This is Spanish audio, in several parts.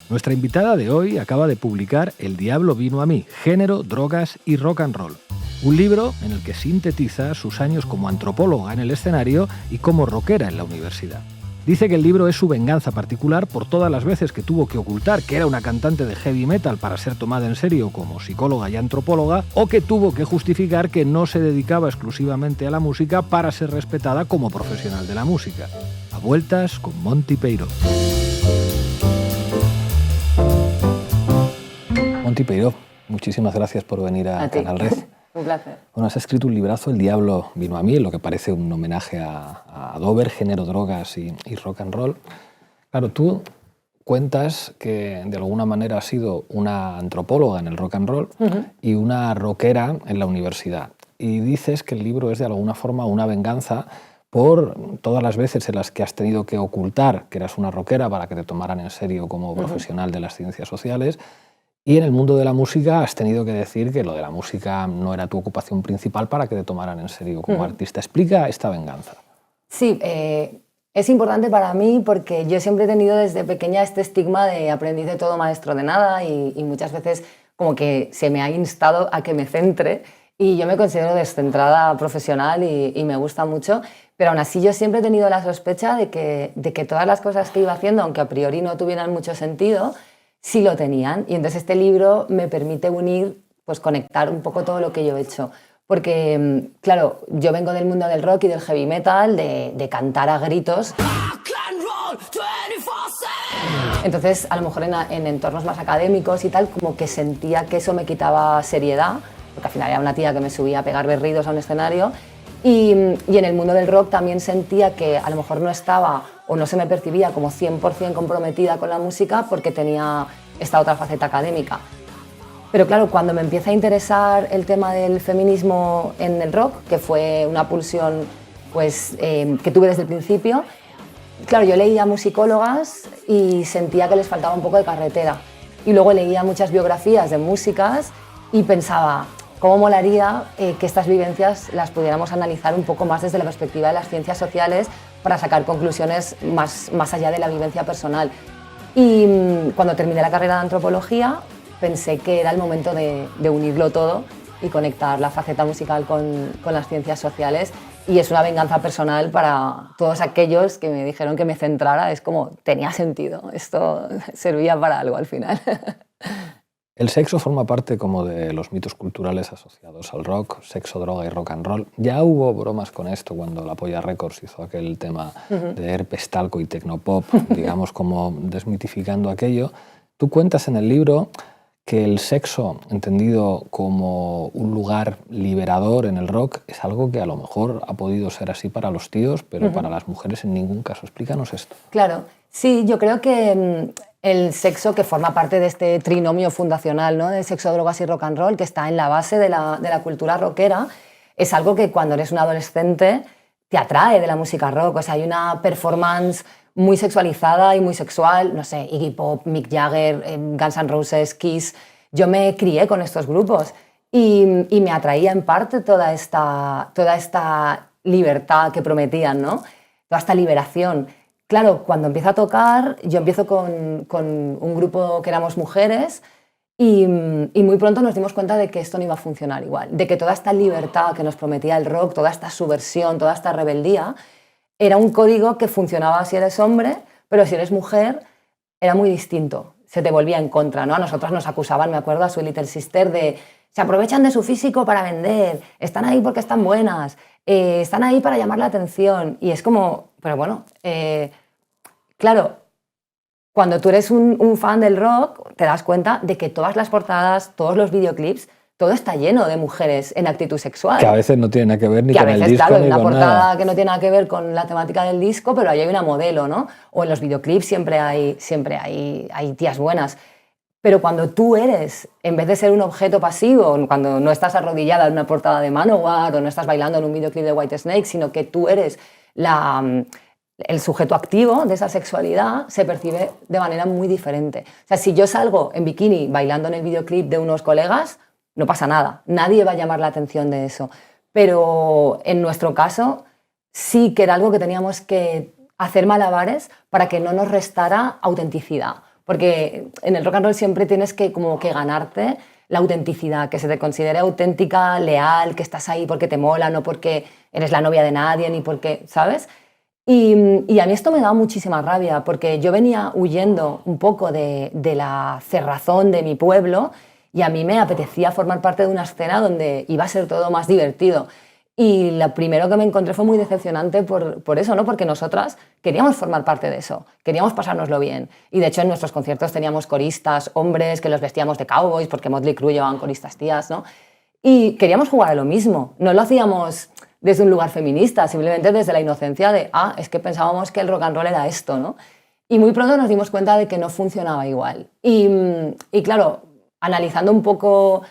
Nuestra invitada de hoy acaba de publicar El diablo vino a mí, género, drogas y rock and roll. Un libro en el que sintetiza sus años como antropóloga en el escenario y como rockera en la universidad. Dice que el libro es su venganza particular por todas las veces que tuvo que ocultar que era una cantante de heavy metal para ser tomada en serio como psicóloga y antropóloga, o que tuvo que justificar que no se dedicaba exclusivamente a la música para ser respetada como profesional de la música. A vueltas con Monty Peiró. Monty Peiró, muchísimas gracias por venir a Canal Red. Un placer. Bueno, has escrito un librazo, El diablo vino a mí, en lo que parece un homenaje a Dover, género, drogas y rock and roll. Claro, tú cuentas que de alguna manera has sido una antropóloga en el rock and roll y una rockera en la universidad. Y dices que el libro es de alguna forma una venganza por todas las veces en las que has tenido que ocultar que eras una rockera para que te tomaran en serio como profesional de las ciencias sociales. Y en el mundo de la música has tenido que decir que lo de la música no era tu ocupación principal para que te tomaran en serio como artista. Explica esta venganza. Sí, es importante para mí porque yo siempre he tenido desde pequeña este estigma de aprendiz de todo, maestro de nada, y muchas veces como que se me ha instado a que me centre, y yo me considero descentrada profesional y me gusta mucho, pero aún así yo siempre he tenido la sospecha de que todas las cosas que iba haciendo, aunque a priori no tuvieran mucho sentido, sí lo tenían. Y entonces este libro me permite unir, pues conectar un poco todo lo que yo he hecho. Porque, claro, yo vengo del mundo del rock y del heavy metal, de cantar a gritos. Entonces, a lo mejor en entornos más académicos y tal, como que sentía que eso me quitaba seriedad, porque al final era una tía que me subía a pegar berridos a un escenario. Y en el mundo del rock también sentía que a lo mejor no estaba o no se me percibía como 100% comprometida con la música porque tenía esta otra faceta académica. Pero claro, cuando me empieza a interesar el tema del feminismo en el rock, que fue una pulsión pues, que tuve desde el principio, claro, yo leía musicólogas y sentía que les faltaba un poco de carretera. Y luego leía muchas biografías de músicas y pensaba, ¿cómo molaría que estas vivencias las pudiéramos analizar un poco más desde la perspectiva de las ciencias sociales para sacar conclusiones más allá de la vivencia personal? Y cuando terminé la carrera de antropología pensé que era el momento de unirlo todo y conectar la faceta musical con las ciencias sociales, y es una venganza personal para todos aquellos que me dijeron que me centrara. Es como, tenía sentido, esto servía para algo al final. El sexo forma parte como de los mitos culturales asociados al rock, sexo, droga y rock and roll. Ya hubo bromas con esto cuando la Polla Records hizo aquel tema de herpes, talco y tecnopop, digamos como desmitificando aquello. Tú cuentas en el libro que el sexo, entendido como un lugar liberador en el rock, es algo que a lo mejor ha podido ser así para los tíos, pero para las mujeres en ningún caso. Explícanos esto. Claro, sí, yo creo que el sexo, que forma parte de este trinomio fundacional, ¿no?, de sexo, drogas y rock and roll, que está en la base de la cultura rockera, es algo que cuando eres un adolescente te atrae de la música rock. O sea, hay una performance muy sexualizada y muy sexual, no sé, Iggy Pop, Mick Jagger, Guns N' Roses, Kiss. Yo me crié con estos grupos y me atraía en parte toda esta libertad que prometían, ¿no?, toda esta liberación. Claro, cuando empiezo a tocar, yo empiezo con un grupo que éramos mujeres y muy pronto nos dimos cuenta de que esto no iba a funcionar igual, de que toda esta libertad que nos prometía el rock, toda esta subversión, toda esta rebeldía, era un código que funcionaba si eres hombre, pero si eres mujer era muy distinto, se te volvía en contra, ¿no? A nosotras nos acusaban, me acuerdo, a Sweet Little Sister, de se aprovechan de su físico para vender, están ahí porque están buenas, están ahí para llamar la atención. Y es como, pero bueno, claro, cuando tú eres un fan del rock te das cuenta de que todas las portadas, todos los videoclips, todo está lleno de mujeres en actitud sexual. Que a veces no tiene nada que ver ni con el disco, claro, ni una con portada nada. que no tiene nada que ver con la temática del disco, pero ahí hay una modelo, ¿no? O en los videoclips siempre hay tías buenas. Pero cuando tú eres, en vez de ser un objeto pasivo, cuando no estás arrodillada en una portada de Manowar o no estás bailando en un videoclip de Whitesnake, sino que tú eres el sujeto activo de esa sexualidad, se percibe de manera muy diferente. O sea, si yo salgo en bikini bailando en el videoclip de unos colegas, no pasa nada, nadie va a llamar la atención de eso. Pero en nuestro caso sí que era algo que teníamos que hacer malabares para que no nos restara autenticidad. Porque en el rock and roll siempre tienes que como que ganarte la autenticidad, que se te considere auténtica, leal, que estás ahí porque te mola, no porque eres la novia de nadie, ni porque, ¿sabes? Y a mí esto me daba muchísima rabia, porque yo venía huyendo un poco de la cerrazón de mi pueblo y a mí me apetecía formar parte de una escena donde iba a ser todo más divertido. Y lo primero que me encontré fue muy decepcionante por eso, ¿no? Porque nosotras queríamos formar parte de eso, queríamos pasárnoslo bien. Y de hecho en nuestros conciertos teníamos coristas hombres que los vestíamos de cowboys, porque Motley Crue llevaban coristas tías, ¿no? Y queríamos jugar a lo mismo, no lo hacíamos desde un lugar feminista, simplemente desde la inocencia de, es que pensábamos que el rock and roll era esto, ¿no? Y muy pronto nos dimos cuenta de que no funcionaba igual. Y claro, analizando un poco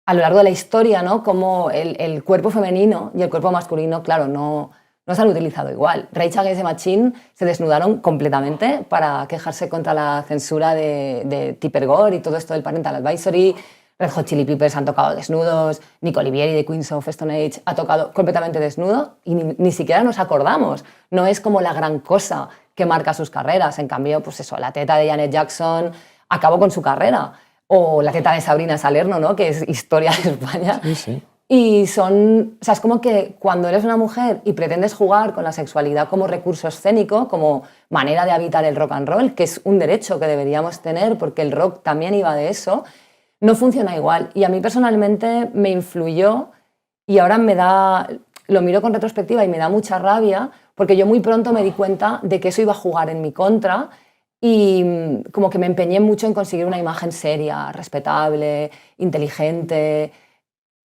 a lo largo de la historia, ¿no? Como el cuerpo femenino y el cuerpo masculino, claro, no se han utilizado igual. Rage Against the Machine se desnudaron completamente para quejarse contra la censura de Tipper Gore y todo esto del Parental Advisory. Red Hot Chili Peppers han tocado desnudos, Nick Oliveri de Queens of Stone Age ha tocado completamente desnudo y ni siquiera nos acordamos. No es como la gran cosa que marca sus carreras. En cambio, pues eso, la teta de Janet Jackson acabó con su carrera. O la teta de Sabrina Salerno, ¿no? Que es historia de España. Sí, sí. Y son, o sea, es como que cuando eres una mujer y pretendes jugar con la sexualidad como recurso escénico, como manera de habitar el rock and roll, que es un derecho que deberíamos tener porque el rock también iba de eso, no funciona igual. Y a mí personalmente me influyó y ahora lo miro con retrospectiva y me da mucha rabia porque yo muy pronto me di cuenta de que eso iba a jugar en mi contra y como que me empeñé mucho en conseguir una imagen seria, respetable, inteligente,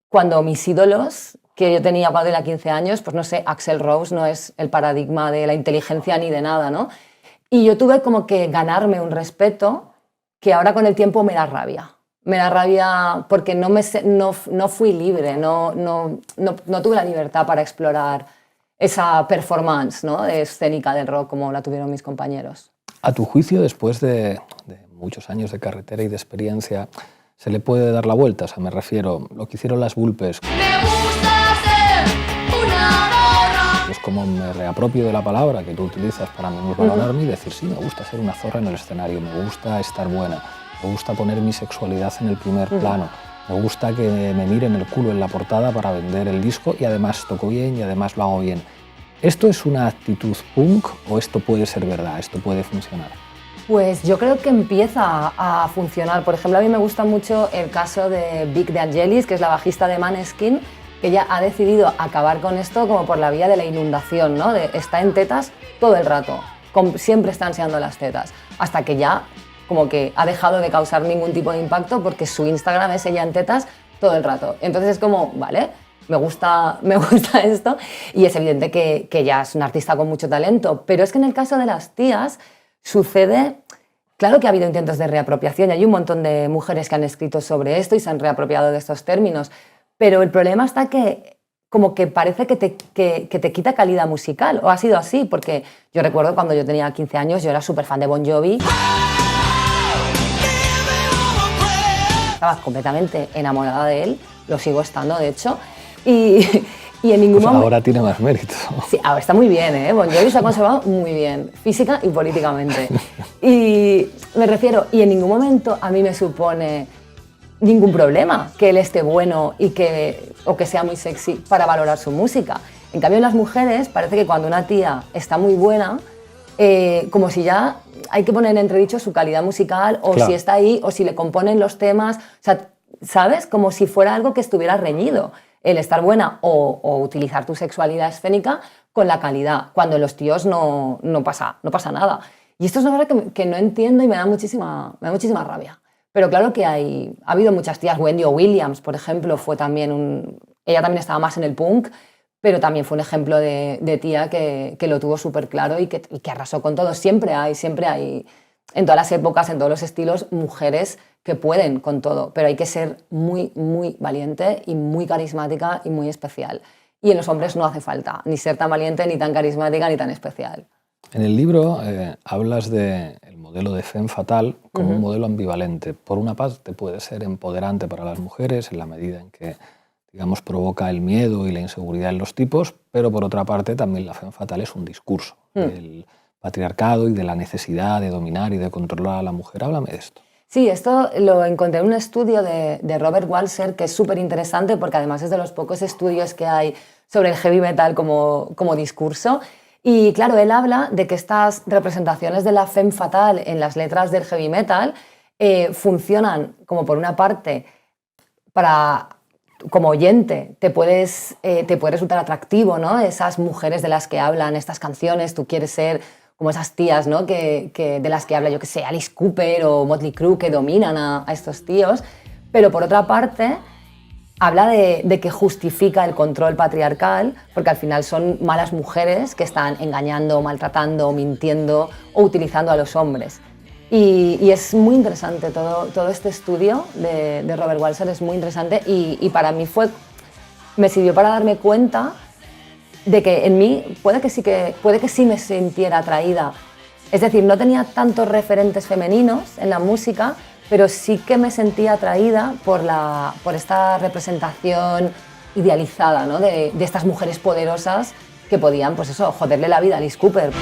cuando mis ídolos, que yo tenía cuando tenía 15 años, pues no sé, Axl Rose no es el paradigma de la inteligencia ni de nada, ¿no? Y yo tuve como que ganarme un respeto que ahora con el tiempo me da rabia. Me da rabia porque no fui libre, no tuve la libertad para explorar esa performance, ¿no? Escénica del rock como la tuvieron mis compañeros. A tu juicio, después de muchos años de carretera y de experiencia, ¿se le puede dar la vuelta? O sea, me refiero, lo que hicieron las Vulpes. Me gusta ser una zorra. Es como me reapropio de la palabra que tú utilizas para valorarme y decir, sí, me gusta ser una zorra en el escenario, me gusta estar buena, me gusta poner mi sexualidad en el primer plano, me gusta que me miren el culo en la portada para vender el disco y además toco bien y además lo hago bien. ¿Esto es una actitud punk o esto puede ser verdad, esto puede funcionar? Pues yo creo que empieza a funcionar. Por ejemplo, a mí me gusta mucho el caso de Vic DeAngelis, que es la bajista de Maneskin, que ella ha decidido acabar con esto como por la vía de la inundación, ¿no? Está en tetas todo el rato, siempre está enseñando las tetas, hasta que ya como que ha dejado de causar ningún tipo de impacto porque su Instagram es ella en tetas todo el rato. Entonces es como, vale, me gusta esto y es evidente que ella es una artista con mucho talento, pero es que en el caso de las tías sucede, claro que ha habido intentos de reapropiación y hay un montón de mujeres que han escrito sobre esto y se han reapropiado de estos términos, pero el problema está que como que parece que te quita calidad musical, o ha sido así, porque yo recuerdo cuando yo tenía 15 años, yo era súper fan de Bon Jovi, estaba completamente enamorada de él, lo sigo estando de hecho, y en ningún pues momento... ahora tiene más mérito. Sí, ahora está muy bien, ¿eh? Bon Jovi se ha conservado muy bien, física y políticamente. Y me refiero, y en ningún momento a mí me supone ningún problema que él esté bueno o que sea muy sexy para valorar su música. En cambio, en las mujeres parece que cuando una tía está muy buena, como si ya hay que poner en entredicho su calidad musical o claro, si está ahí o si le componen los temas, o sea, ¿sabes? Como si fuera algo que estuviera reñido. El estar buena o utilizar tu sexualidad escénica con la calidad, cuando en los tíos no pasa nada. Y esto es una cosa que no entiendo y me da muchísima rabia. Pero claro que ha habido muchas tías, Wendy o Williams, por ejemplo, ella también estaba más en el punk, pero también fue un ejemplo de tía que lo tuvo súper claro y que arrasó con todo. Siempre hay, en todas las épocas, en todos los estilos, mujeres que pueden con todo, pero hay que ser muy, muy valiente y muy carismática y muy especial. Y en los hombres no hace falta ni ser tan valiente, ni tan carismática, ni tan especial. En el libro hablas del modelo de femme fatale como un modelo ambivalente. Por una parte puede ser empoderante para las mujeres en la medida en que, digamos, provoca el miedo y la inseguridad en los tipos, pero por otra parte también la femme fatale es un discurso. patriarcado y de la necesidad de dominar y de controlar a la mujer. Háblame de esto. Sí, esto lo encontré en un estudio de Robert Walser que es súper interesante porque además es de los pocos estudios que hay sobre el heavy metal como discurso. Y claro, él habla de que estas representaciones de la femme fatale en las letras del heavy metal funcionan como por una parte como oyente te puede resultar atractivo, ¿no? Esas mujeres de las que hablan estas canciones, tú quieres ser como esas tías, ¿no? de las que habla, yo que sé, Alice Cooper o Motley Crue, que dominan a estos tíos. Pero por otra parte, habla de que justifica el control patriarcal, porque al final son malas mujeres que están engañando, maltratando, mintiendo o utilizando a los hombres. Y es muy interesante todo este estudio de Robert Walser, es muy interesante y para mí me sirvió para darme cuenta de que en mí puede que sí me sintiera atraída. Es decir, no tenía tantos referentes femeninos en la música, pero sí que me sentía atraída por esta representación idealizada, ¿no? de estas mujeres poderosas que podían, pues eso, joderle la vida a Alice Cooper.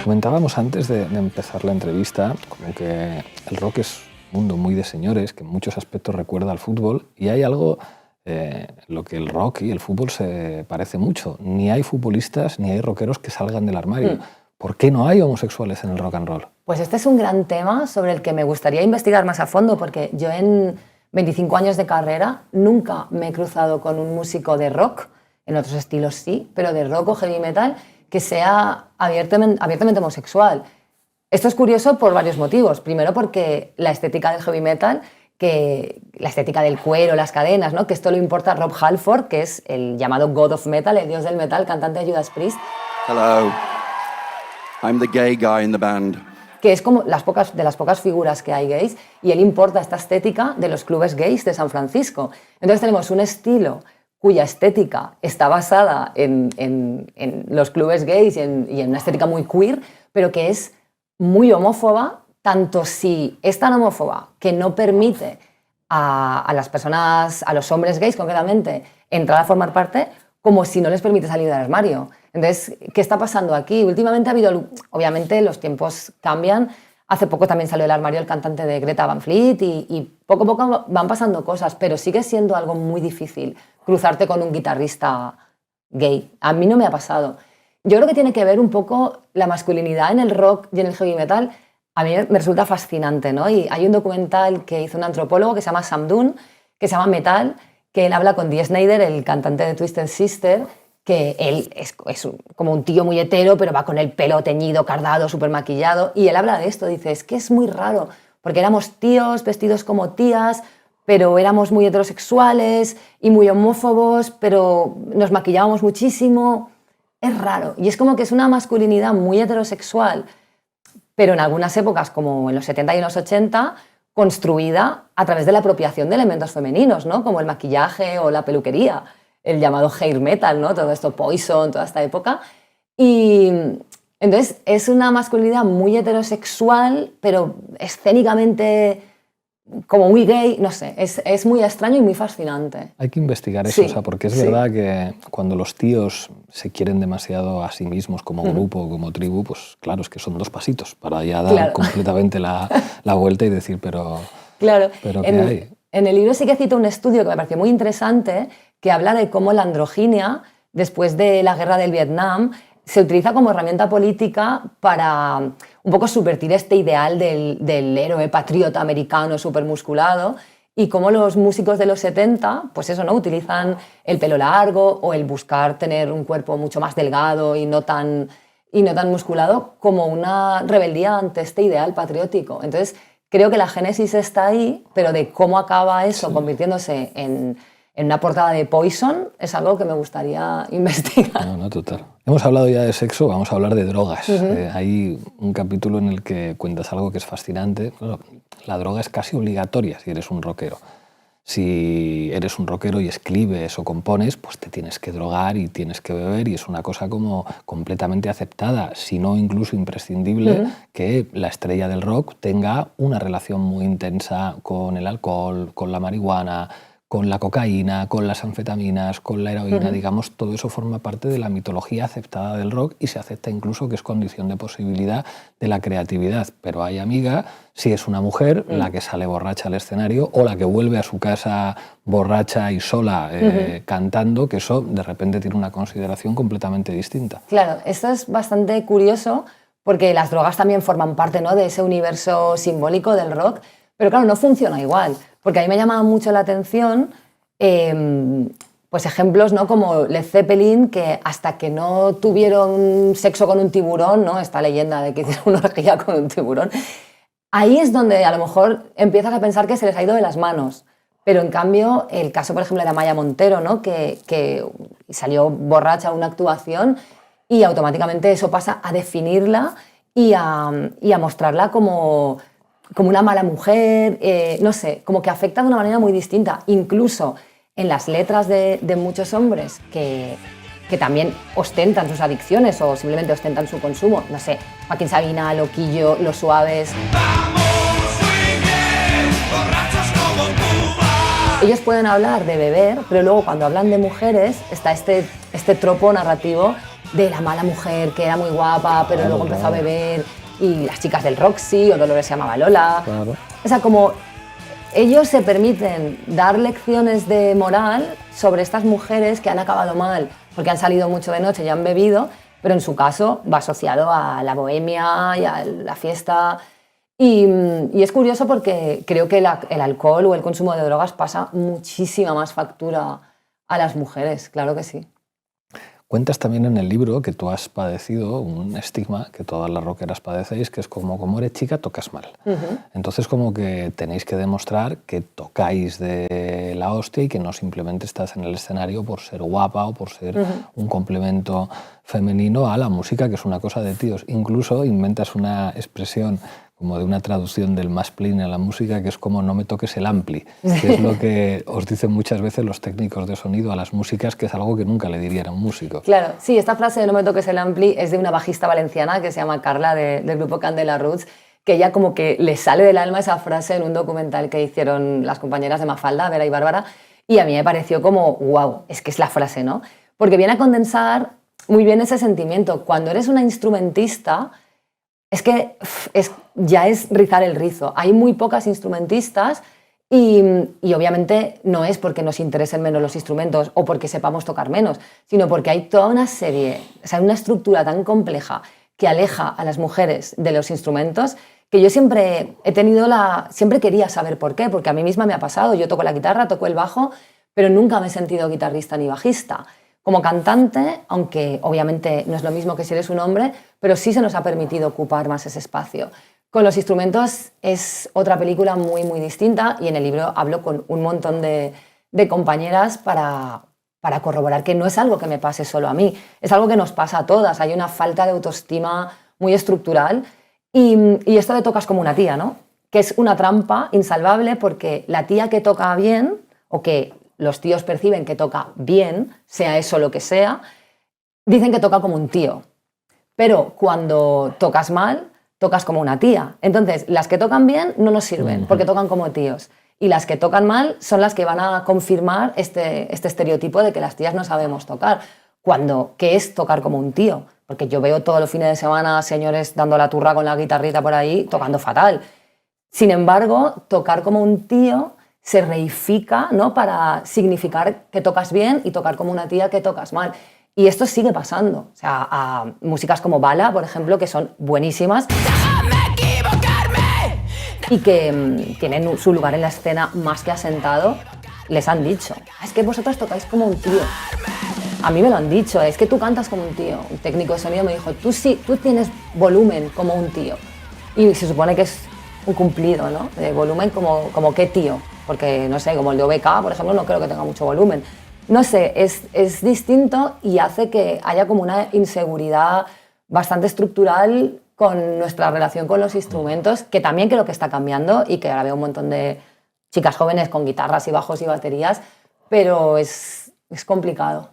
Comentábamos antes de empezar la entrevista como que el rock es un mundo muy de señores, que en muchos aspectos recuerda al fútbol, y hay algo en lo que el rock y el fútbol se parece mucho. Ni hay futbolistas ni hay rockeros que salgan del armario. ¿Por qué no hay homosexuales en el rock and roll? Pues este es un gran tema sobre el que me gustaría investigar más a fondo, porque yo en 25 años de carrera nunca me he cruzado con un músico de rock, en otros estilos sí, pero de rock o heavy metal, que sea abiertamente homosexual. Esto es curioso por varios motivos. Primero porque la estética del heavy metal, la estética del cuero, las cadenas, ¿no? Que esto lo importa Rob Halford, que es el llamado God of Metal, el dios del metal, cantante de Judas Priest. Hello, I'm the gay guy in the band. Que es como de las pocas figuras que hay gays, y él importa esta estética de los clubes gays de San Francisco. Entonces tenemos un estilo cuya estética está basada en los clubes gays y en una estética muy queer, pero que es muy homófoba, tanto si es tan homófoba que no permite a las personas, a los hombres gays concretamente, entrar a formar parte, como si no les permite salir del armario. Entonces, ¿qué está pasando aquí? Últimamente ha habido, obviamente los tiempos cambian. Hace poco también salió del armario el cantante de Greta Van Fleet y poco a poco van pasando cosas, pero sigue siendo algo muy difícil cruzarte con un guitarrista gay. A mí no me ha pasado. Yo creo que tiene que ver un poco la masculinidad en el rock y en el heavy metal. A mí me resulta fascinante, ¿no? Y hay un documental que hizo un antropólogo que se llama Sam Dunn, que se llama Metal, que él habla con Dee Snider, el cantante de Twisted Sister, que él es como un tío muy hetero, pero va con el pelo teñido, cardado, súper maquillado. Y él habla de esto, dice, es que es muy raro, porque éramos tíos vestidos como tías, pero éramos muy heterosexuales y muy homófobos, pero nos maquillábamos muchísimo. Es raro. Y es como que es una masculinidad muy heterosexual, pero en algunas épocas, como en los 70 y en los 80, construida a través de la apropiación de elementos femeninos, ¿no? Como el maquillaje o la peluquería, el llamado hair metal, ¿no? Todo esto, Poison, toda esta época. Y entonces es una masculinidad muy heterosexual, pero escénicamente como muy gay, no sé, es muy extraño y muy fascinante. Hay que investigar eso, Sí, o sea, porque es sí. verdad que cuando los tíos se quieren demasiado a sí mismos como grupo, como tribu, pues claro, es que son dos pasitos para ya dar Claro. completamente la vuelta y decir, pero Claro, ¿qué hay? en el libro sí que cito un estudio que me pareció muy interesante, que habla de cómo la androginia, después de la guerra del Vietnam, se utiliza como herramienta política para un poco subvertir este ideal del héroe patriota americano supermusculado, y cómo los músicos de los 70, pues eso, ¿no? Utilizan el pelo largo o el buscar tener un cuerpo mucho más delgado y no tan musculado como una rebeldía ante este ideal patriótico. Entonces, creo que la génesis está ahí, pero de cómo acaba eso convirtiéndose en una portada de Poison es algo que me gustaría investigar. No, total. Hemos hablado ya de sexo, vamos a hablar de drogas. Hay un capítulo en el que cuentas algo que es fascinante. Bueno, la droga es casi obligatoria si eres un rockero. Si eres un rockero y escribes o compones, pues te tienes que drogar y tienes que beber, y es una cosa como completamente aceptada, si no incluso imprescindible, que la estrella del rock tenga una relación muy intensa con el alcohol, con la marihuana, con la cocaína, con las anfetaminas, con la heroína, digamos, todo eso forma parte de la mitología aceptada del rock y se acepta incluso que es condición de posibilidad de la creatividad. Pero hay, amiga, si es una mujer la que sale borracha al escenario o la que vuelve a su casa borracha y sola cantando, que eso de repente tiene una consideración completamente distinta. Claro, esto es bastante curioso porque las drogas también forman parte, ¿no?, de ese universo simbólico del rock, pero claro, no funciona igual, porque a mí me llamaba mucho la atención pues ejemplos, ¿no?, como Led Zeppelin, que hasta que no tuvieron sexo con un tiburón, ¿no?, esta leyenda de que hicieron una orgía con un tiburón, ahí es donde a lo mejor empiezas a pensar que se les ha ido de las manos. Pero en cambio, el caso, por ejemplo, de Amaya Montero, ¿no?, que salió borracha a una actuación y automáticamente eso pasa a definirla y a mostrarla como una mala mujer, no sé, como que afecta de una manera muy distinta. Incluso en las letras de muchos hombres que también ostentan sus adicciones o simplemente ostentan su consumo. No sé, Joaquín Sabina, Loquillo, Los Suaves. Ellos pueden hablar de beber, pero luego cuando hablan de mujeres está este tropo narrativo de la mala mujer que era muy guapa, pero luego empezó a beber, y las chicas del Roxy, o Dolores se llamaba Lola. Claro. O sea, como ellos se permiten dar lecciones de moral sobre estas mujeres que han acabado mal, porque han salido mucho de noche y han bebido, pero en su caso va asociado a la bohemia y a la fiesta. Y es curioso porque creo que el alcohol o el consumo de drogas pasa muchísima más factura a las mujeres, claro que sí. Cuentas también en el libro que tú has padecido un estigma que todas las rockeras padecéis, que es como eres chica, tocas mal. Entonces como que tenéis que demostrar que tocáis de la hostia y que no simplemente estás en el escenario por ser guapa o por ser un complemento femenino a la música, que es una cosa de tíos. Incluso inventas una expresión como de una traducción del mansplaining a la música, que es como no me toques el ampli, que es lo que os dicen muchas veces los técnicos de sonido a las músicas, que es algo que nunca le dirían a un músico. Claro, sí, esta frase de no me toques el ampli es de una bajista valenciana que se llama Carla, del grupo Candela Roots, que ella como que le sale del alma esa frase en un documental que hicieron las compañeras de Mafalda, Vera y Bárbara, y a mí me pareció como, wow, es que es la frase, ¿no? Porque viene a condensar muy bien ese sentimiento. Cuando eres una instrumentista, es que ya es rizar el rizo. Hay muy pocas instrumentistas y obviamente no es porque nos interesen menos los instrumentos o porque sepamos tocar menos, sino porque hay toda una serie, o sea, una estructura tan compleja que aleja a las mujeres de los instrumentos, que yo siempre siempre quería saber por qué, porque a mí misma me ha pasado. Yo toco la guitarra, toco el bajo, pero nunca me he sentido guitarrista ni bajista. Como cantante, aunque obviamente no es lo mismo que si eres un hombre, pero sí se nos ha permitido ocupar más ese espacio. Con los instrumentos es otra película muy, muy distinta, y en el libro hablo con un montón de compañeras para corroborar que no es algo que me pase solo a mí, es algo que nos pasa a todas. Hay una falta de autoestima muy estructural y esto de tocas como una tía, ¿no?, que es una trampa insalvable, porque la tía que toca bien o que los tíos perciben que toca bien, sea eso lo que sea, dicen que toca como un tío. Pero cuando tocas mal, tocas como una tía. Entonces, las que tocan bien no nos sirven, porque tocan como tíos. Y las que tocan mal son las que van a confirmar este estereotipo de que las tías no sabemos tocar. ¿Qué es tocar como un tío? Porque yo veo todos los fines de semana señores dando la turra con la guitarrita por ahí, tocando fatal. Sin embargo, tocar como un tío se reifica, ¿no?, para significar que tocas bien, y tocar como una tía que tocas mal. Y esto sigue pasando. O sea, a músicas como Bala, por ejemplo, que son buenísimas y que tienen su lugar en la escena más que asentado, les han dicho, es que vosotros tocáis como un tío. A mí me lo han dicho, es que tú cantas como un tío. Un técnico de sonido me dijo, tú tienes volumen como un tío. Y se supone que es un cumplido, ¿no?, de volumen como qué tío. Porque, no sé, como el de OBK, por ejemplo, no creo que tenga mucho volumen. No sé, es distinto y hace que haya como una inseguridad bastante estructural con nuestra relación con los instrumentos, que también creo que está cambiando, y que ahora veo un montón de chicas jóvenes con guitarras y bajos y baterías, pero es complicado.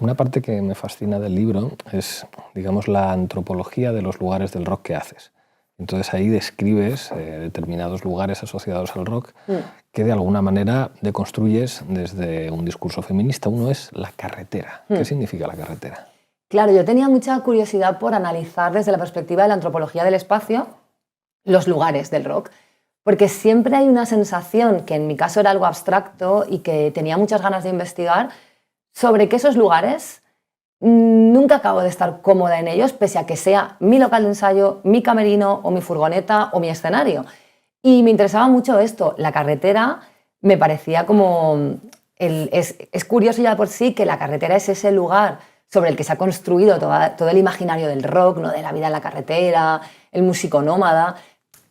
Una parte que me fascina del libro es, digamos, la antropología de los lugares del rock que haces. Entonces ahí describes determinados lugares asociados al rock que de alguna manera deconstruyes desde un discurso feminista. Uno es la carretera. ¿Qué significa la carretera? Claro, yo tenía mucha curiosidad por analizar desde la perspectiva de la antropología del espacio los lugares del rock, porque siempre hay una sensación, que en mi caso era algo abstracto y que tenía muchas ganas de investigar, sobre que esos lugares nunca acabo de estar cómoda en ellos, pese a que sea mi local de ensayo, mi camerino o mi furgoneta o mi escenario. Y me interesaba mucho esto. La carretera me parecía como... Es curioso ya por sí que la carretera es ese lugar sobre el que se ha construido todo el imaginario del rock, ¿no? De la vida en la carretera, el músico nómada.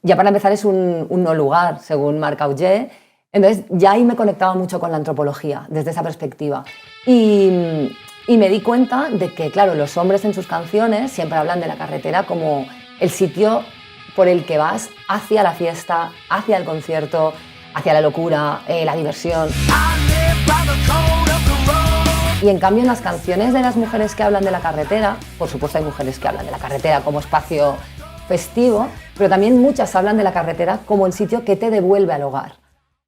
Ya para empezar es un no lugar, según Marc Augé. Entonces ya ahí me conectaba mucho con la antropología, desde esa perspectiva. Y me di cuenta de que, claro, los hombres en sus canciones siempre hablan de la carretera como el sitio por el que vas hacia la fiesta, hacia el concierto, hacia la locura, la diversión. Y en cambio en las canciones de las mujeres que hablan de la carretera, por supuesto hay mujeres que hablan de la carretera como espacio festivo, pero también muchas hablan de la carretera como el sitio que te devuelve al hogar.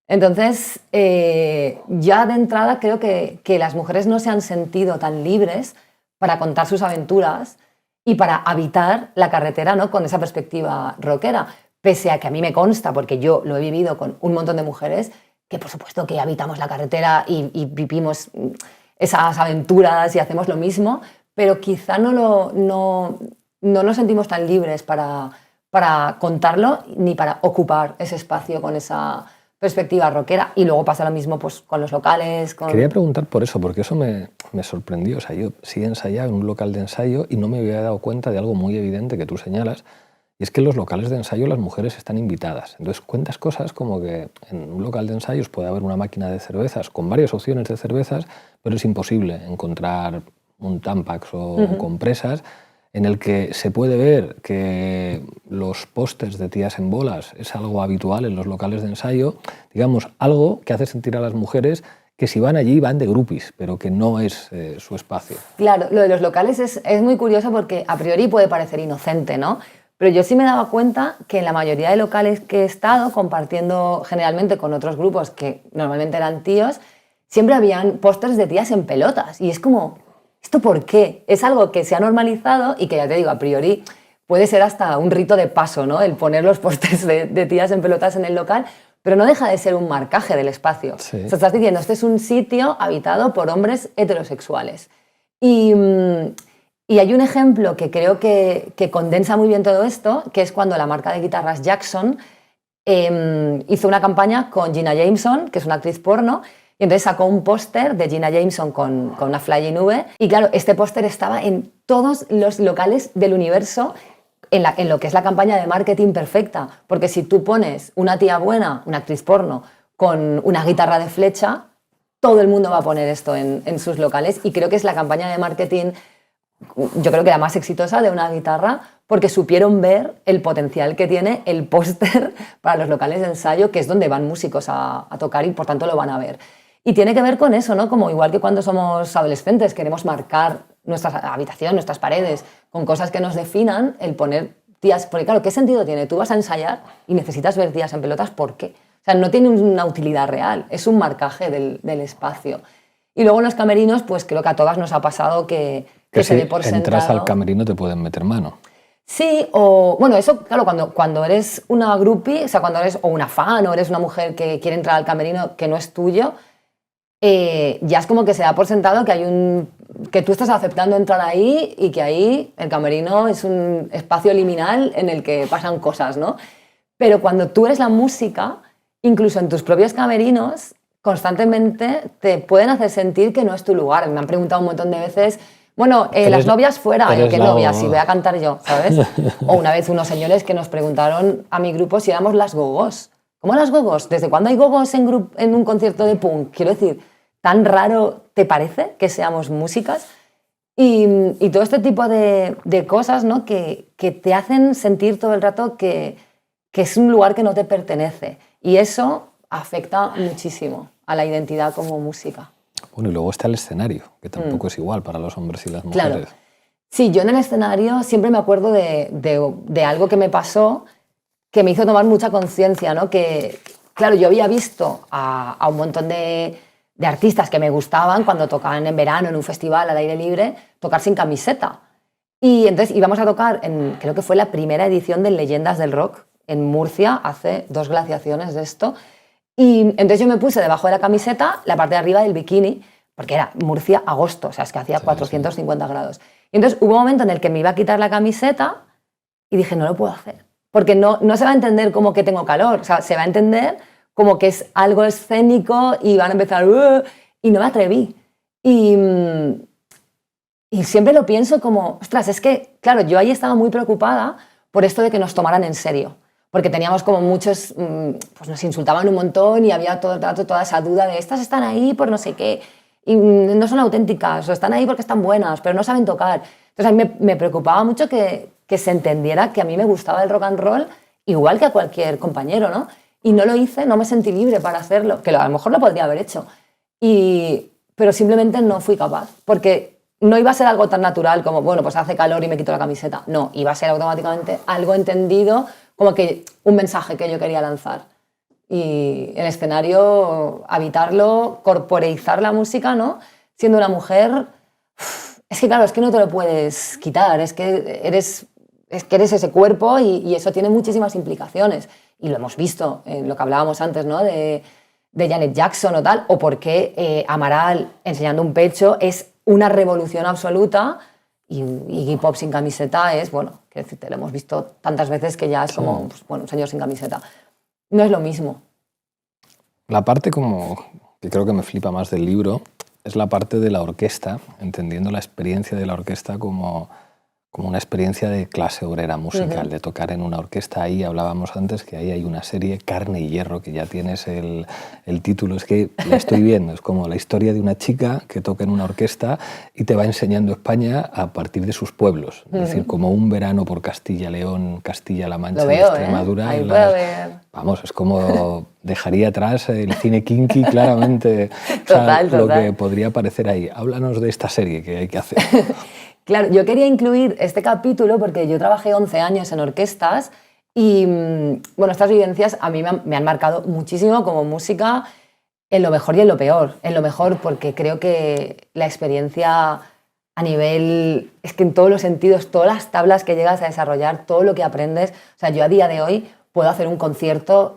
Entonces, ya de entrada creo que las mujeres no se han sentido tan libres para contar sus aventuras y para habitar la carretera, ¿no? Con esa perspectiva rockera, pese a que a mí me consta, porque yo lo he vivido con un montón de mujeres, que por supuesto que habitamos la carretera y vivimos esas aventuras y hacemos lo mismo, pero quizá no nos sentimos tan libres para contarlo ni para ocupar ese espacio con esa perspectiva rockera. Y luego pasa lo mismo pues, con los locales. Quería preguntar por eso, porque eso me sorprendió. O sea, yo sí he ensayado en un local de ensayo y no me había dado cuenta de algo muy evidente que tú señalas, y es que en los locales de ensayo las mujeres están invitadas. Entonces cuentas cosas como que en un local de ensayos puede haber una máquina de cervezas con varias opciones de cervezas, pero es imposible encontrar un Tampax o compresas en el que se puede ver que los pósters de tías en bolas es algo habitual en los locales de ensayo, digamos, algo que hace sentir a las mujeres que si van allí van de groupies, pero que no es su espacio. Claro, lo de los locales es muy curioso porque a priori puede parecer inocente, ¿no? Pero yo sí me daba cuenta que en la mayoría de locales que he estado, compartiendo generalmente con otros grupos que normalmente eran tíos, siempre habían pósters de tías en pelotas. Y es como, ¿esto por qué? Es algo que se ha normalizado y que, ya te digo, a priori puede ser hasta un rito de paso, ¿no? El poner los pósters de tías en pelotas en el local, pero no deja de ser un marcaje del espacio. Sí. O sea, estás diciendo, este es un sitio habitado por hombres heterosexuales. Y hay un ejemplo que creo que condensa muy bien todo esto, que es cuando la marca de guitarras Jackson hizo una campaña con Gina Jameson, que es una actriz porno, y entonces sacó un póster de Gina Jameson con una flying V. Y claro, este póster estaba en todos los locales del universo en lo que es la campaña de marketing perfecta. Porque si tú pones una tía buena, una actriz porno, con una guitarra de flecha, todo el mundo va a poner esto en sus locales. Y creo que es la campaña de marketing, yo creo que la más exitosa de una guitarra, porque supieron ver el potencial que tiene el póster para los locales de ensayo, que es donde van músicos a tocar y por tanto lo van a ver. Y tiene que ver con eso, ¿no? Como igual que cuando somos adolescentes queremos marcar nuestra habitación, nuestras paredes, con cosas que nos definan, el poner tías... Porque claro, ¿qué sentido tiene? Tú vas a ensayar y necesitas ver tías en pelotas, ¿por qué? O sea, no tiene una utilidad real, es un marcaje del espacio. Y luego en los camerinos, pues creo que a todas nos ha pasado que se dé por sentado. Entras al camerino te pueden meter mano. Sí, o bueno, eso, claro, cuando eres una groupie, o sea, cuando eres o una fan o eres una mujer que quiere entrar al camerino que no es tuyo, ya es como que se da por sentado que tú estás aceptando entrar ahí y que ahí el camerino es un espacio liminal en el que pasan cosas, ¿no? Pero cuando tú eres la música, incluso en tus propios camerinos, constantemente te pueden hacer sentir que no es tu lugar. Me han preguntado un montón de veces, bueno, las novias fuera, ¿qué novias? Si voy a cantar yo, ¿sabes? O una vez unos señores que nos preguntaron a mi grupo si éramos las gogos. ¿Cómo las gogos? ¿Desde cuándo hay gogos en un concierto de punk? Quiero decir, ¿tan raro te parece que seamos músicas? Y todo este tipo de cosas, ¿no? que te hacen sentir todo el rato que es un lugar que no te pertenece. Y eso afecta muchísimo a la identidad como música. Bueno, y luego está el escenario, que tampoco es igual para los hombres y las mujeres. Claro. Sí, yo en el escenario siempre me acuerdo de algo que me pasó que me hizo tomar mucha conciencia, ¿no? Que, claro, yo había visto a un montón de artistas que me gustaban cuando tocaban en verano en un festival al aire libre, tocar sin camiseta. Y entonces íbamos a tocar, creo que fue la primera edición de Leyendas del Rock en Murcia, hace 2 glaciaciones de esto. Y entonces yo me puse debajo de la camiseta la parte de arriba del bikini, porque era Murcia, agosto, o sea, es que hacía 450 grados. Y entonces hubo un momento en el que me iba a quitar la camiseta y dije, no lo puedo hacer, porque no se va a entender como que tengo calor, o sea, se va a entender como que es algo escénico y van a empezar... y no me atreví. Y siempre lo pienso como, ostras, es que, claro, yo ahí estaba muy preocupada por esto de que nos tomaran en serio, porque teníamos como muchos, pues nos insultaban un montón y había todo el rato toda esa duda de estas están ahí por no sé qué, y no son auténticas, o están ahí porque están buenas, pero no saben tocar. Entonces a mí me preocupaba mucho que se entendiera que a mí me gustaba el rock and roll igual que a cualquier compañero, ¿no? Y no lo hice, no me sentí libre para hacerlo, que a lo mejor lo podría haber hecho, pero simplemente no fui capaz, porque no iba a ser algo tan natural como, bueno, pues hace calor y me quito la camiseta. No, iba a ser automáticamente algo entendido, como que un mensaje que yo quería lanzar. Y el escenario, habitarlo, corporeizar la música, ¿no? Siendo una mujer, es que claro, es que no te lo puedes quitar, es que eres ese cuerpo y eso tiene muchísimas implicaciones. Y lo hemos visto en lo que hablábamos antes, ¿no? De Janet Jackson o tal, o por qué Amaral enseñando un pecho es una revolución absoluta y Iggy Pop sin camiseta es, bueno, quiero decirte, lo hemos visto tantas veces que ya es como, pues, bueno, un señor sin camiseta. No es lo mismo. La parte como que creo que me flipa más del libro es la parte de la orquesta, entendiendo la experiencia de la orquesta como una experiencia de clase obrera musical, de tocar en una orquesta. Ahí hablábamos antes que ahí hay una serie, Carne y Hierro, que ya tienes el título, es que la estoy viendo, es como la historia de una chica que toca en una orquesta y te va enseñando España a partir de sus pueblos, es decir, como un verano por Castilla, León, Castilla-La Mancha, Extremadura. Ahí puedo ver. Vamos, es como dejaría atrás el cine kinky claramente, Total. lo que podría aparecer ahí. Háblanos de esta serie que hay que hacer. Claro, yo quería incluir este capítulo porque yo trabajé 11 años en orquestas y, bueno, estas vivencias a mí me han marcado muchísimo como música en lo mejor y en lo peor. En lo mejor porque creo que la experiencia a nivel, es que en todos los sentidos, todas las tablas que llegas a desarrollar, todo lo que aprendes, o sea, yo a día de hoy puedo hacer un concierto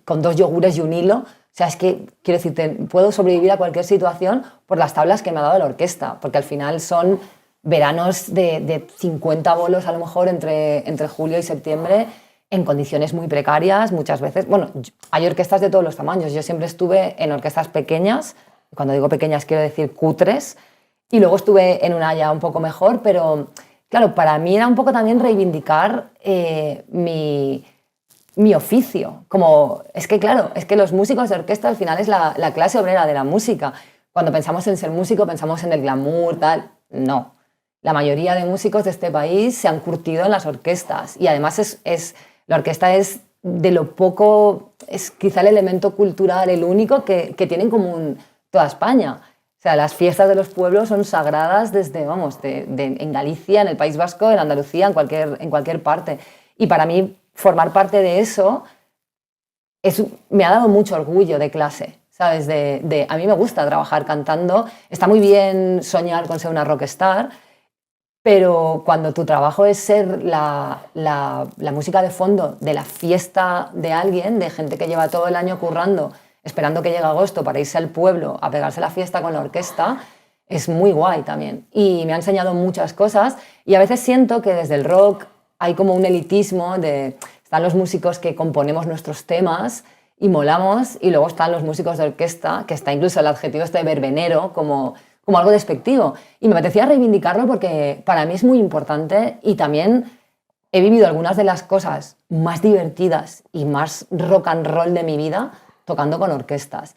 con 2 yogures y un hilo. O sea, es que, quiero decirte, puedo sobrevivir a cualquier situación por las tablas que me ha dado la orquesta, porque al final son veranos de 50 bolos a lo mejor entre julio y septiembre en condiciones muy precarias muchas veces. Bueno, hay orquestas de todos los tamaños. Yo siempre estuve en orquestas pequeñas, cuando digo pequeñas quiero decir cutres, y luego estuve en una ya un poco mejor, pero claro, para mí era un poco también reivindicar mi oficio. Como, es que claro, es que los músicos de orquesta al final es la clase obrera de la música. Cuando pensamos en ser músico pensamos en el glamour, tal. No. La mayoría de músicos de este país se han curtido en las orquestas y además la orquesta es de lo poco, es quizá el elemento cultural, el único que tiene en común toda España. O sea, las fiestas de los pueblos son sagradas desde, vamos, en Galicia, en el País Vasco, en Andalucía, en cualquier parte. Y para mí formar parte de eso me ha dado mucho orgullo de clase. ¿Sabes? A mí me gusta trabajar cantando, está muy bien soñar con ser una rockstar, pero cuando tu trabajo es ser la música de fondo de la fiesta de alguien, de gente que lleva todo el año currando, esperando que llegue agosto para irse al pueblo a pegarse la fiesta con la orquesta, es muy guay también. Y me ha enseñado muchas cosas y a veces siento que desde el rock hay como un elitismo están los músicos que componemos nuestros temas y molamos, y luego están los músicos de orquesta, que está incluso el adjetivo este de verbenero como algo despectivo. Y me apetecía reivindicarlo porque para mí es muy importante y también he vivido algunas de las cosas más divertidas y más rock and roll de mi vida tocando con orquestas.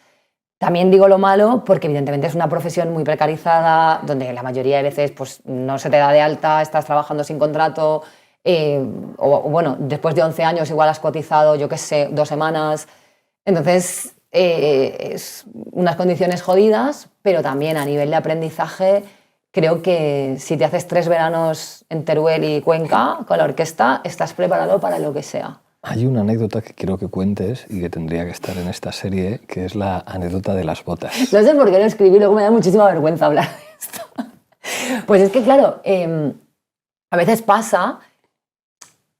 También digo lo malo porque evidentemente es una profesión muy precarizada, donde la mayoría de veces pues, no se te da de alta, estás trabajando sin contrato, o bueno, después de 11 años igual has cotizado, yo qué sé, 2 semanas. Entonces, es unas condiciones jodidas, pero también a nivel de aprendizaje creo que si te haces 3 veranos en Teruel y Cuenca con la orquesta, estás preparado para lo que sea. Hay una anécdota que quiero que cuentes y que tendría que estar en esta serie, que es la anécdota de las botas. No sé por qué lo escribí, luego me da muchísima vergüenza hablar de esto. Pues es que, claro, a veces pasa.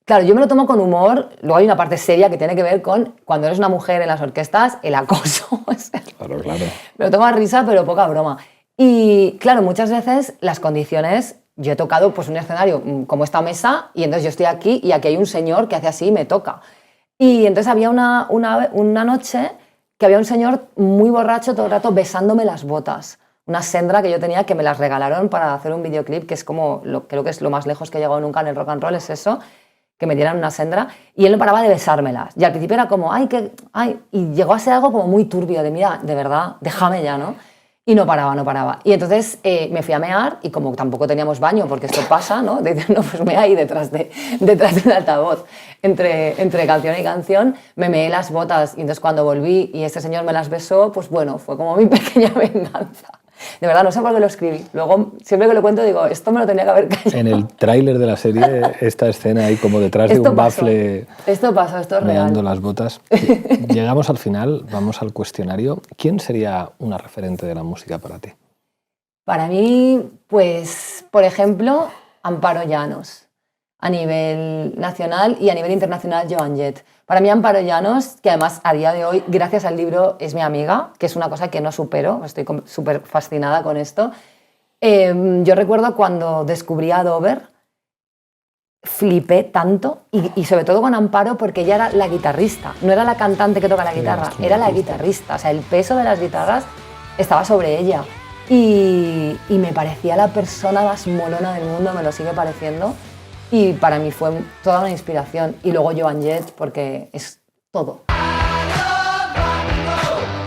Claro, yo me lo tomo con humor, luego hay una parte seria que tiene que ver con cuando eres una mujer en las orquestas, el acoso. Claro, claro. Me lo tomo a risa, pero poca broma. Y claro, muchas veces las condiciones, yo he tocado pues, un escenario como esta mesa y entonces yo estoy aquí y aquí hay un señor que hace así y me toca. Y entonces había una noche que había un señor muy borracho todo el rato besándome las botas. Una Sendra que yo tenía que me las regalaron para hacer un videoclip, que es como, creo que es lo más lejos que he llegado nunca en el rock and roll, es eso, que me dieran una Sendra, y él no paraba de besármelas. Y al principio era como, ay, y llegó a ser algo como muy turbio, de mira, de verdad, déjame ya, ¿no? Y no paraba. Y entonces me fui a mear, y como tampoco teníamos baño, porque esto pasa, ¿no? No, pues me ahí detrás de un altavoz, entre canción y canción, me meé las botas, y entonces cuando volví y este señor me las besó, pues bueno, fue como mi pequeña venganza. De verdad, no sé por qué lo escribí. Luego, siempre que lo cuento, digo, esto me lo tenía que haber callado. En el tráiler de la serie, esta escena ahí como detrás de un bafle... Esto pasó, esto es real. Meando las botas. Llegamos al final, vamos al cuestionario. ¿Quién sería una referente de la música para ti? Para mí, pues, por ejemplo, Amparo Llanos. A nivel nacional y a nivel internacional, Joan Jett. Para mí, Amparo Llanos, que además a día de hoy, gracias al libro, es mi amiga, que es una cosa que no supero, estoy súper fascinada con esto. Yo recuerdo cuando descubrí a Dover, flipé tanto, y sobre todo con Amparo, porque ella era la guitarrista, no era la cantante que toca la guitarra, era la guitarrista. O sea, el peso de las guitarras estaba sobre ella. Y me parecía la persona más molona del mundo, me lo sigue pareciendo. Y para mí fue toda una inspiración. Y luego Joan Jett, porque es todo.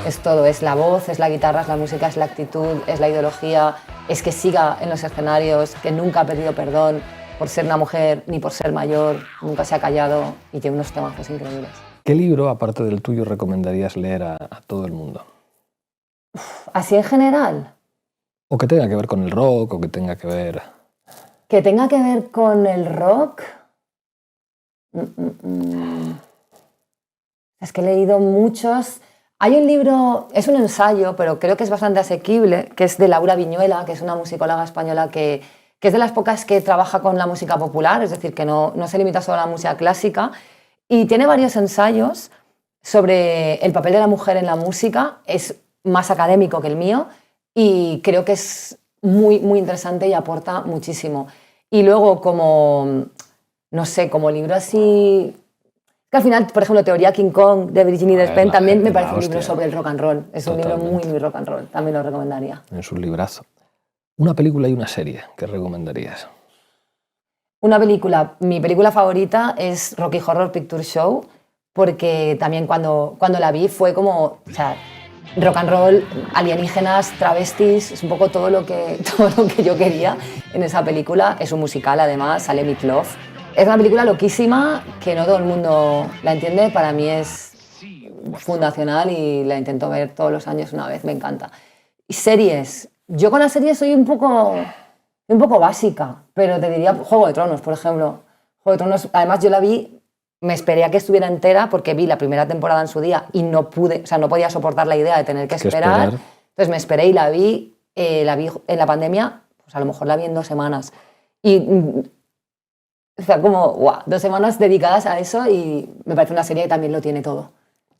Es todo, es la voz, es la guitarra, es la música, es la actitud, es la ideología, es que siga en los escenarios, que nunca ha pedido perdón por ser una mujer ni por ser mayor, nunca se ha callado y tiene unos temazos increíbles. ¿Qué libro, aparte del tuyo, recomendarías leer a todo el mundo? ¿Así en general? O que tenga que ver con el rock, o que tenga que ver... Que tenga que ver con el rock. Es que he leído muchos. Hay un libro, es un ensayo, pero creo que es bastante asequible, que es de Laura Viñuela, que es una musicóloga española que es de las pocas que trabaja con la música popular, es decir, que no se limita solo a la música clásica. Y tiene varios ensayos sobre el papel de la mujer en la música. Es más académico que el mío y creo que es muy, muy interesante y aporta muchísimo. Y luego, como, no sé, como libro así... Que al final, por ejemplo, Teoría King Kong de Virginie Despentes también me parece un libro sobre el rock and roll. Es un libro muy, muy rock and roll. También lo recomendaría. Es un librazo. Una película y una serie que recomendarías. Una película. Mi película favorita es Rocky Horror Picture Show, porque también cuando la vi fue como... O sea, rock and roll, alienígenas, travestis, es un poco todo lo que yo quería en esa película. Es un musical, además, sale Meat Loaf. Es una película loquísima que no todo el mundo la entiende. Para mí es fundacional y la intento ver todos los años una vez, me encanta. Y series. Yo con las series soy un poco básica, pero te diría Juego de Tronos, por ejemplo. Juego de Tronos, además yo la vi... Me esperé a que estuviera entera porque vi la primera temporada en su día y no podía soportar la idea de tener que esperar. Entonces me esperé y la vi en la pandemia, pues a lo mejor la vi en 2 semanas. Y o sea, como, wow, 2 semanas dedicadas a eso y me parece una serie que también lo tiene todo.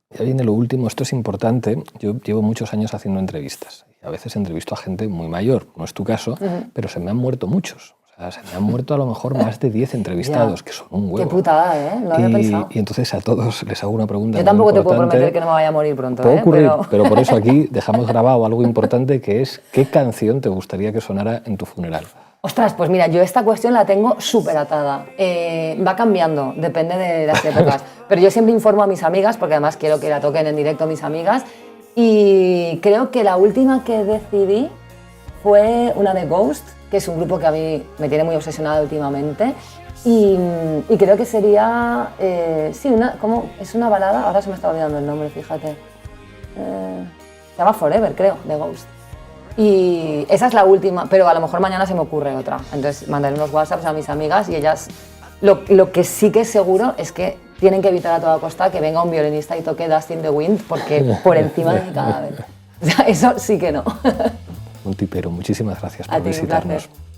Ya viene lo último, esto es importante. Yo llevo muchos años haciendo entrevistas y a veces entrevisto a gente muy mayor, no es tu caso, pero se me han muerto muchos. Se me han muerto a lo mejor más de 10 entrevistados, que son un huevo. Qué putada, ¿eh? No había pensado. Y entonces a todos les hago una pregunta. Yo tampoco muy te puedo importante. prometer que no me vaya a morir pronto. Puede ocurrir, pero por eso pero aquí dejamos grabado algo importante, que es ¿qué canción te gustaría que sonara en tu funeral? Ostras, pues mira, yo esta cuestión la tengo súper atada. Va cambiando, depende de las épocas. Pero yo siempre informo a mis amigas, porque además quiero que la toquen en directo mis amigas. Y creo que la última que decidí fue una de Ghost, que es un grupo que a mí me tiene muy obsesionada últimamente. Y creo que sería... sí, es una balada, ahora se me está olvidando el nombre, fíjate. Se llama Forever, creo, de Ghost. Y esa es la última, pero a lo mejor mañana se me ocurre otra. Entonces mandaré unos WhatsApps a mis amigas y ellas... Lo que sí que es seguro es que tienen que evitar a toda costa que venga un violinista y toque Dust in the Wind, porque por encima de mi cadáver. O sea, eso sí que no. Un tipero. Muchísimas gracias A por ti, un visitarnos. placer.